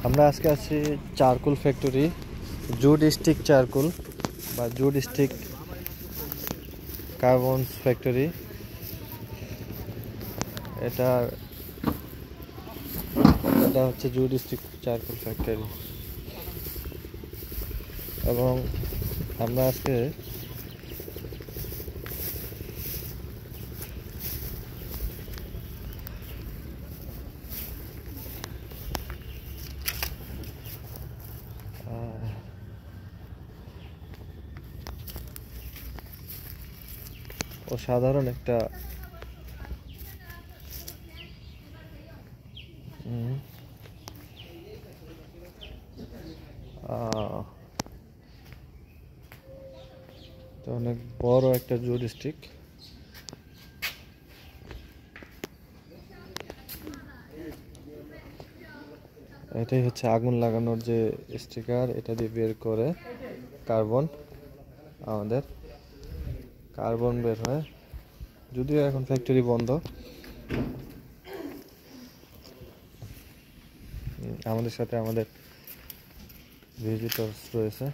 আমরা আজকে আছি charcoal factory, jute stick charcoal বা জুট স্টিক কার্বন ফ্যাক্টরি। এটা এটা হচ্ছে জুট স্টিক চারকোল ফ্যাক্টরি এবং আমরা আজকে অসাধারণ একটা অনেক বড় একটা জুট স্টিক। এটাই হচ্ছে আগুন লাগানোর যে স্টিকার, এটা দিয়ে বের করে কার্বন, আমাদের কার্বন বের হয়। যদিও এখন ফ্যাক্টরি বন্ধ। আমাদের সাথে আমাদের ভিজিটর্স রয়েছে।